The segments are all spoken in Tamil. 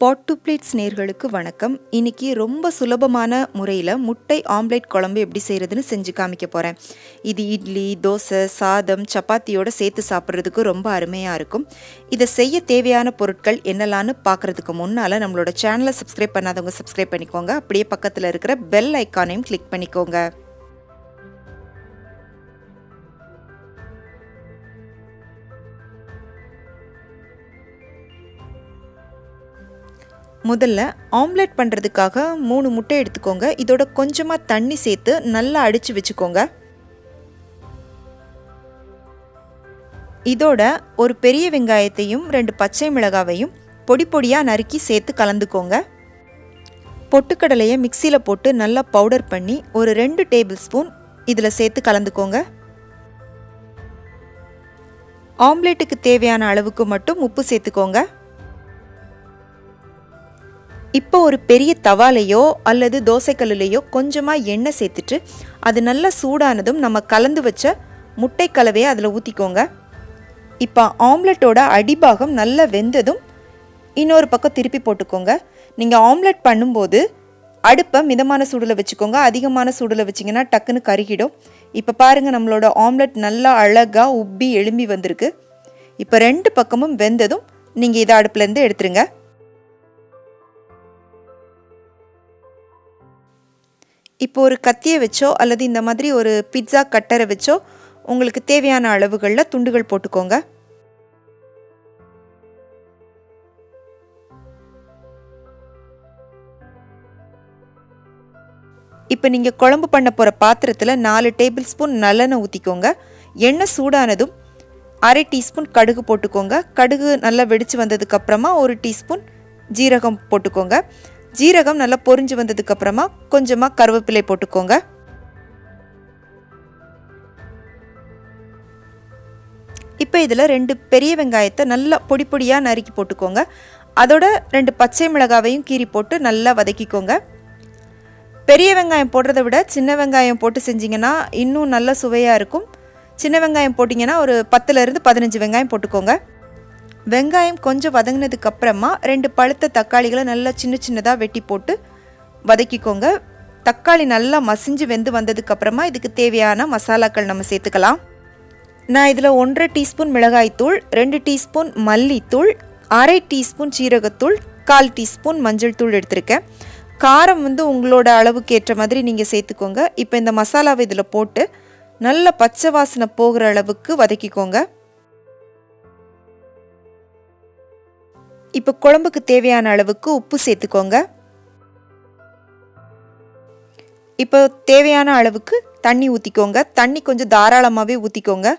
பாட் டு பிளேட்ஸ் நேர்களுக்கு வணக்கம். இன்னைக்கு ரொம்ப சுலபமான முறையில் முட்டை ஆம்லேட் குழம்பு எப்படி செய்கிறதுன்னு செஞ்சு காமிக்க போகிறேன். இது இட்லி, தோசை, சாதம், சப்பாத்தியோடு சேர்த்து சாப்பிட்றதுக்கு ரொம்ப அருமையாக இருக்கும். இதை செய்ய தேவையான பொருட்கள் என்னெல்லாம்னு பார்க்குறதுக்கு முன்னால் நம்மளோட சேனலை சப்ஸ்கிரைப் பண்ணாதவங்க சப்ஸ்கிரைப் பண்ணிக்கோங்க. அப்படியே பக்கத்தில் இருக்கிற பெல் ஐக்கானையும் கிளிக் பண்ணிக்கோங்க. முதல்ல ஆம்லேட் பண்ணுறதுக்காக 3 முட்டை எடுத்துக்கோங்க. இதோட கொஞ்சமாக தண்ணி சேர்த்து நல்லா அடித்து வச்சுக்கோங்க. இதோட ஒரு பெரிய வெங்காயத்தையும் 2 பச்சை மிளகாவையும் பொடி பொடியாக நறுக்கி சேர்த்து கலந்துக்கோங்க. பொட்டுக்கடலையை மிக்சியில் போட்டு நல்லா பவுடர் பண்ணி ஒரு 2 டேபிள் ஸ்பூன் இதில் சேர்த்து கலந்துக்கோங்க. ஆம்லேட்டுக்கு தேவையான அளவுக்கு மட்டும் உப்பு சேர்த்துக்கோங்க. இப்போ ஒரு பெரிய தவாலையோ அல்லது தோசைக்கல்லையோ கொஞ்சமாக எண்ணெய் சேர்த்துட்டு அது நல்லா சூடானதும் நம்ம கலந்து வச்ச முட்டை கலவையை அதில் ஊற்றிக்கோங்க. இப்போ ஆம்லெட்டோட அடிபாகம் நல்லா வெந்ததும் இன்னொரு பக்கம் திருப்பி போட்டுக்கோங்க. நீங்கள் ஆம்லெட் பண்ணும்போது அடுப்பை மிதமான சூடில் வச்சுக்கோங்க. அதிகமான சூடில் வச்சிங்கன்னா டக்குன்னு கருகிடும். இப்போ பாருங்கள், நம்மளோட ஆம்லெட் நல்லா அழகாக உப்பி எழும்பி வந்திருக்கு. இப்போ 2 பக்கமும் வெந்ததும் நீங்கள் இதை அடுப்புலேருந்து எடுத்துருங்க. இப்போ ஒரு கத்தியை வச்சோ அல்லது இந்த மாதிரி ஒரு பிட்ஸா கட்டரை வச்சோ உங்களுக்கு தேவையான அளவுகளில் துண்டுகள் போட்டுக்கோங்க. இப்போ நீங்கள் குழம்பு பண்ண போகிற பாத்திரத்தில் 4 டேபிள் ஸ்பூன் நல்லெண்ணெய் ஊற்றிக்கோங்க. எண்ணெய் சூடானதும் 1/2 டீஸ்பூன் கடுகு போட்டுக்கோங்க. கடுகு நல்லா வெடித்து வந்ததுக்கப்புறமா 1 டீஸ்பூன் ஜீரகம் போட்டுக்கோங்க. ஜீரகம் நல்லா பொரிஞ்சு வந்ததுக்கப்புறமா கொஞ்சமாக கருவேப்பிலை போட்டுக்கோங்க. இப்போ இதில் 2 பெரிய வெங்காயத்தை நல்லா பொடி பொடியாக நறுக்கி போட்டுக்கோங்க. அதோட 2 பச்சை மிளகாவையும் கீறி போட்டு நல்லா வதக்கிக்கோங்க. பெரிய வெங்காயம் போடுறத விட சின்ன வெங்காயம் போட்டு செஞ்சிங்கன்னா இன்னும் நல்ல சுவையாக இருக்கும். சின்ன வெங்காயம் போட்டிங்கன்னா ஒரு 10லேருந்து 15 வெங்காயம் போட்டுக்கோங்க. வெங்காயம் கொஞ்சம் வதங்கினதுக்கு அப்புறமா 2 பழுத்த தக்காளிகளை நல்லா சின்ன சின்னதாக வெட்டி போட்டு வதக்கிக்கோங்க. தக்காளி நல்லா மசிஞ்சு வெந்து வந்ததுக்கப்புறமா இதுக்கு தேவையான மசாலாக்கள் நம்ம சேர்த்துக்கலாம். நான் இதில் 1/2 டீஸ்பூன் மிளகாய்த்தூள், 2 டீஸ்பூன் மல்லித்தூள், 1/2 டீஸ்பூன் சீரகத்தூள், 1/4 டீஸ்பூன் மஞ்சள் தூள் எடுத்திருக்கேன். காரம் உங்களோட அளவுக்கு ஏற்ற மாதிரி நீங்கள் சேர்த்துக்கோங்க. இப்போ இந்த மசாலாவை இதில் போட்டு நல்ல பச்சை வாசனை போகிற அளவுக்கு வதக்கிக்கோங்க. இப்போ குழம்புக்கு தேவையான அளவுக்கு உப்பு சேர்த்துக்கோங்க. இப்போ தேவையான அளவுக்கு தண்ணி ஊற்றிக்கோங்க. தண்ணி கொஞ்சம் தாராளமாகவே ஊற்றிக்கோங்க.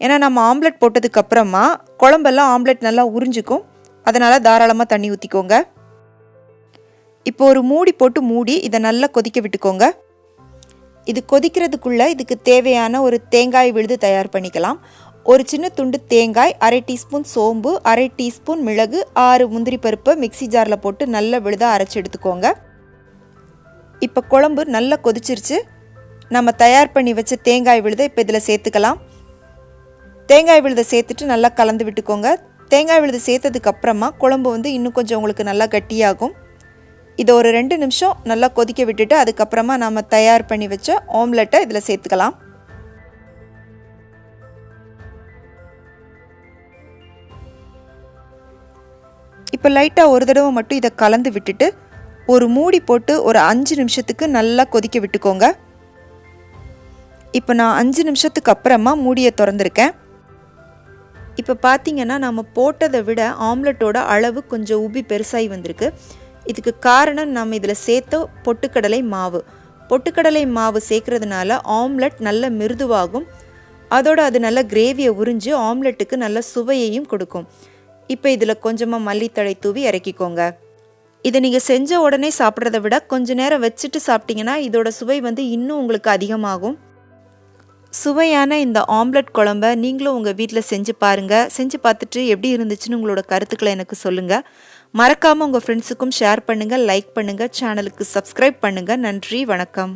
ஏன்னா நம்ம ஆம்லெட் போட்டதுக்கப்புறமா குழம்பெல்லாம் ஆம்லெட் நல்லா உறிஞ்சிக்கும். அதனால் தாராளமாக தண்ணி ஊற்றிக்கோங்க. இப்போ ஒரு மூடி போட்டு மூடி இதை நல்லா கொதிக்க விட்டுக்கோங்க. இது கொதிக்கிறதுக்குள்ளே இதுக்கு தேவையான ஒரு தேங்காய் விழுது தயார் பண்ணிக்கலாம். ஒரு சின்ன துண்டு தேங்காய், 1/2 டீஸ்பூன் சோம்பு, 1/2 டீஸ்பூன் மிளகு, 6 முந்திரி பருப்பை மிக்சி ஜாரில் போட்டு நல்லா விழுதாக அரைச்சி எடுத்துக்கோங்க. இப்போ குழம்பு நல்லா கொதிச்சிருச்சு. நம்ம தயார் பண்ணி வச்ச தேங்காய் விழுதை இப்போ இதில் சேர்த்துக்கலாம். தேங்காய் விழுதை சேர்த்துட்டு நல்லா கலந்து விட்டுக்கோங்க. தேங்காய் விழுதை சேர்த்ததுக்கப்புறமா குழம்பு இன்னும் கொஞ்சம் உங்களுக்கு நல்லா கட்டியாகும். இதை ஒரு 2 நிமிஷம் நல்லா கொதிக்க விட்டுட்டு அதுக்கப்புறமா நம்ம தயார் பண்ணி வச்ச ஆம்லெட்டை இதில் சேர்த்துக்கலாம். இப்போ லைட்டாக ஒரு தடவை மட்டும் இதை கலந்து விட்டுட்டு ஒரு மூடி போட்டு ஒரு 5 நிமிஷத்துக்கு நல்லா கொதிக்க விட்டுக்கோங்க. இப்போ நான் 5 நிமிஷத்துக்கு அப்புறமா மூடியை திறந்துருக்கேன். இப்போ பார்த்தீங்கன்னா நம்ம போட்டதை விட ஆம்லெட்டோட அளவு கொஞ்சம் உப்பி பெருசாகி வந்திருக்கு. இதுக்கு காரணம் நம்ம இதில் சேர்த்த பொட்டுக்கடலை மாவு. பொட்டுக்கடலை மாவு சேர்க்கறதுனால ஆம்லெட் நல்ல மிருதுவாகும். அதோட அது நல்ல கிரேவியை உறிஞ்சு ஆம்லெட்டுக்கு நல்ல சுவையையும் கொடுக்கும். இப்போ இதில் கொஞ்சமாக மல்லித்தழை தூவி இறக்கிக்கோங்க. இதை நீங்கள் செஞ்ச உடனே சாப்பிட்றத விட கொஞ்ச நேரம் வச்சுட்டு சாப்பிட்டீங்கன்னா இதோட சுவை இன்னும் உங்களுக்கு அதிகமாகும். சுவையான இந்த ஆம்லெட் குழம்பை நீங்களும் உங்கள் வீட்டில் செஞ்சு பாருங்கள். செஞ்சு பார்த்துட்டு எப்படி இருந்துச்சுன்னு உங்களோட கருத்துக்களை எனக்கு சொல்லுங்கள். மறக்காமல் உங்கள் ஃப்ரெண்ட்ஸுக்கும் ஷேர் பண்ணுங்கள், லைக் பண்ணுங்கள், சேனலுக்கு சப்ஸ்கிரைப் பண்ணுங்கள். நன்றி, வணக்கம்.